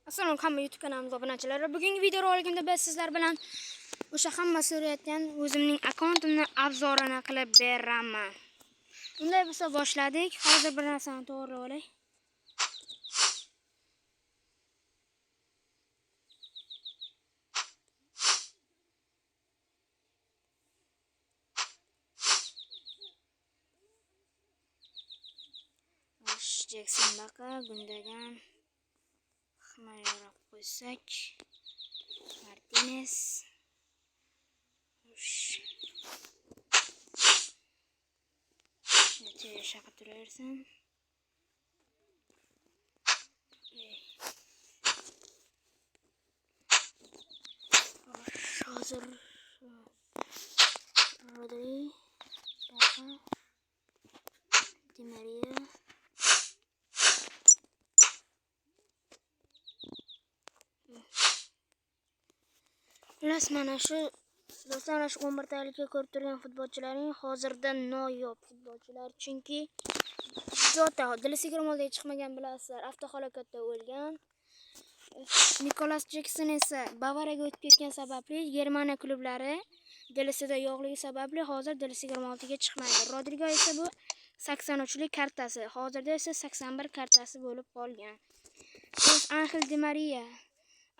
Assalomu alaykum YouTube kanalimizga obunachilari. Bugungi video roligimda biz sizlar bilan o'sha hamma so'rayotgan o'zimning akkauntimni obzorini qilib beraman. Unday bo'lsa boshladik. Hozir bir narsani to'g'ri olay. Jackson baqa Gundogan himoyaroq qo'ysak Martinez shaqa turaversin. Hozir Rodri, Baqa, Di Maria, mana shu do'stlar, 11 talikka ko'rib turgan futbolchilaring hozirda noyob futbolchilar, chunki Jota Dilisigirmolga chiqmagan bilasizlar, avtohalokatda o'lgan. Nikolas Jackson esa Bavariyaga o'tib ketgan sababli Germaniya klublari dilisida yo'qligi sababli hozir Dilisigirmolga chiqmaydi. Rodrigo esa bu 83lik kartasi, hozirda esa 81 kartasi bo'lib qolgan. Angel Di Maria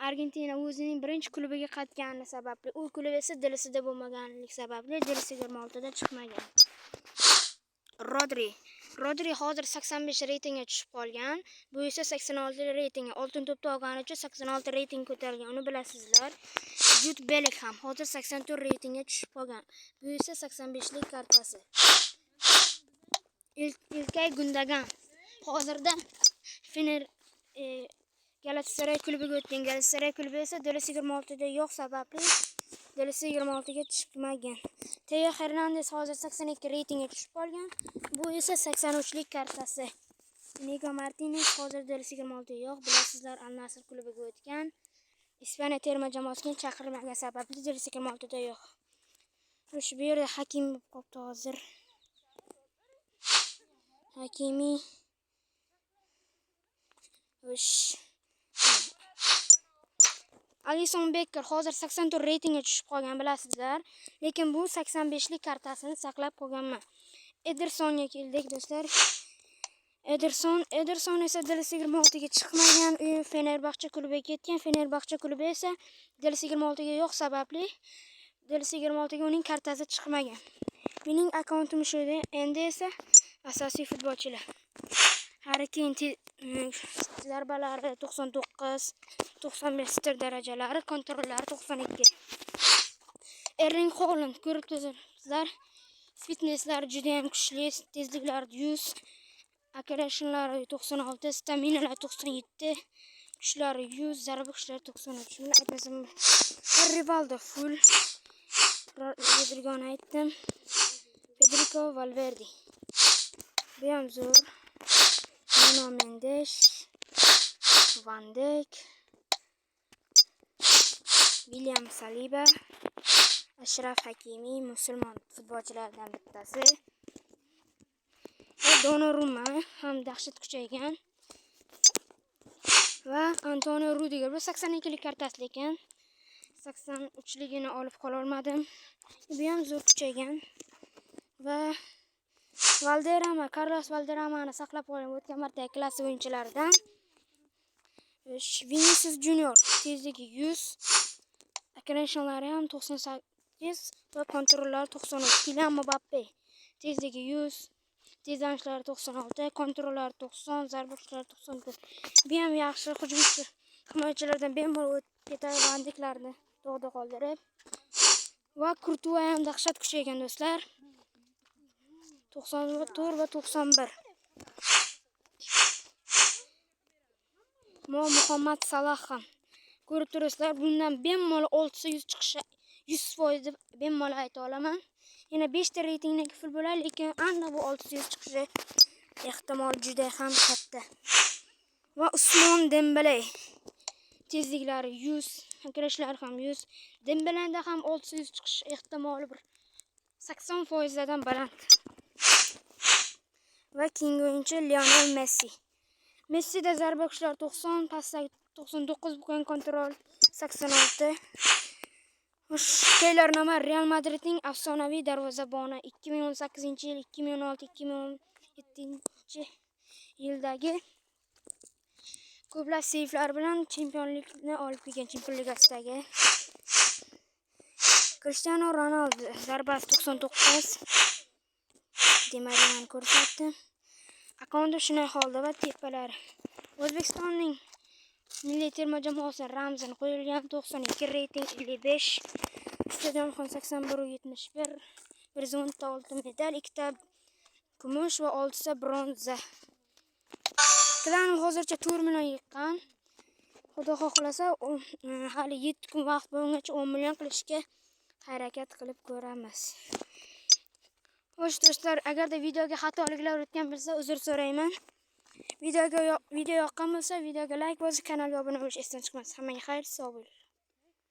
Argentina o'zining birinchi klubiga qaytgani sababli, u klub esa dilisida bo'lmaganlik sababli Dilisigirmolda chiqmagan. Rodri hozir 85 reytingga tushib qolgan. Bu esa 86 reytingga, oltin to'pni olgani uchun 86 reyting ko'tarilgan, uni bilasizlar. Jude Bellingham hozir 84 reytingga tushib qolgan. Bu esa 85lik kartasi. Ilkay Gundogan hozirda Galatasaray klubiga o'tgan. Galatasaray klubi esa Dilisigirmolda yo'q sababli Dilisigirmolga chiqmagan. Teo Hernandez hozir 82 reytingga tushib qolgan. Bu esa 83lik kartasi. Inigo Martinez hozir Dilisigirmolda yo'q, bilasizlar, Al Nassr klubiga o'tgan. Ispaniya terma jamoasiga chaqirilmagan sababli Dilisigirmolda yo'q. Bu yerda Hakimi bo'lib qoldi hozir. Hakimi Alisson Becker hozir 84 reytingga tushib qolgan, bilasizlar, lekin bu 85lik kartasini saqlab qolganman. Edersonga keldik do'stlar. Ederson esa Dilisigirmolga chiqmagan, u Fenerbahçe klubiga ketgan. Fenerbahçe klubi esa Dilisigirmolga yo'q sababli Dilisigirmolga uning kartasi chiqmagan. Mening akkauntim shuda. Endi esa asosiy futbolchilar. Harry Kane zarbalari 99, 95 stir darajalari, kontrollari 92. Erling Haaland ko'rib turibsizlar, fitnesslari juda ham kuchli, tezliklari 100, acceleration-lari 96, stamina-lari 97, kuchlari 100, zarba kuchlari 93. Shuni aytmasam, Rivaldo full. Rodrigo'ni aytdim. Federico Valverde. Bu ham zo'r. Nuno Mendes, Van Dijk, William Saliba, Ashraf Hakimi musulmon futbolchilardan bittasi. Donnarumma ham dahshat kuchaygan. Va Antonio Rudiger bu 82lik kartasi, lekin 83ligini olib qola olmadim. Bu ham zo'r kuchaygan. Va Carlos Valderramani saqlab qolgan, o'tgan martagi klass o'yinchilaridan. Vinicius Junior tezligi 100, acceleration-lari ham 98 va kontrollari 93. Kylian Mbappe tezligi 100, tezlanishlari 96, kontrollari 90, zarba kuchlari 91. Bu ham yaxshi hujumchi himoyachilardan bemalol o'tib ketadi, bandiklarni to'g'ri qoldirib. Va Courtois ham dahshat kuchaygan do'stlar. 94 va 91. Muhammad Salah ham ko'rib turibsizlar, bundan bemalol 600 chiqishi 100% deb bemalol ayta olaman. Yana 5 ta reytingdagi futbolchilar, lekin aniq bu 600 chiqishi ehtimol juda ham katta. Va Usmon Dembele tezliklari 100, harakatlar ham 100. Dembelenda ham 600 chiqish ehtimoli bir 80% dan baland. Va keyingi o'yinchi Lionel Messi. Messida zarba kuchlari 90, pasdagi 99 bo'lgan kontrol 86. Keylor Navas Real Madridning afsonaviy darvozaboni 2018-yil, 2016-2017-yildagi ko'plab seyflar bilan chempionlikni olib kelgan Chempionlar Ligasidagi. Cristiano Ronaldo zarbasi 99. Di Mariani ko'rsatdi. Akonda shunday holda va tepalar. O'zbekistonning milliy terma jamoasi ramzini qo'yilgan 92 reyting 55. Stadion 81.71. 116 medal, 2 ta kumush va 6 ta bronza. Klan hozircha 4 million yiqqan. Xudo xohlasa, hali 7 kun vaqt bo'lguncha 10 million qilishga harakat qilib ko'ramiz. Xo'sh do'stlar, agarda videoga xatoliklar o'tgan bo'lsa, uzr so'rayman. Video yoqqan bo'lsa, videoga like bosib, kanalga obuna bo'lish esdan chiqmas. Hammaga xayr, sog' bo'ling.